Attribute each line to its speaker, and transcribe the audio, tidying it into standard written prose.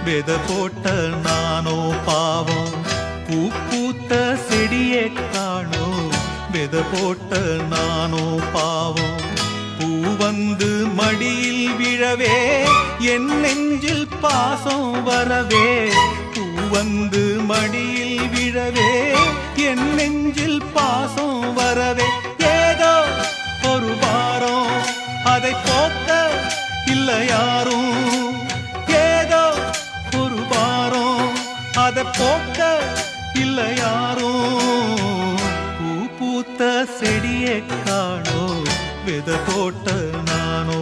Speaker 1: வித போட்ட நானோ பாவம். பூ பூத்த செடியே காணோ வித போட்ட நானோ பாவம். பூ வந்து மடியில் விழவே என் நெஞ்சில் பாசம் வரவே. பூ வந்து மடியில் விழவே என் நெஞ்சில் பாசம் வரவே. ஏதோ ஒரு வாரம் அதை போக்க இல்லை யாரும். ஏதோ ஒரு வாரம் அதை போக்க இல்லை யாரும். பூ பூத்த செடியை காணோ வித போட்ட நானோ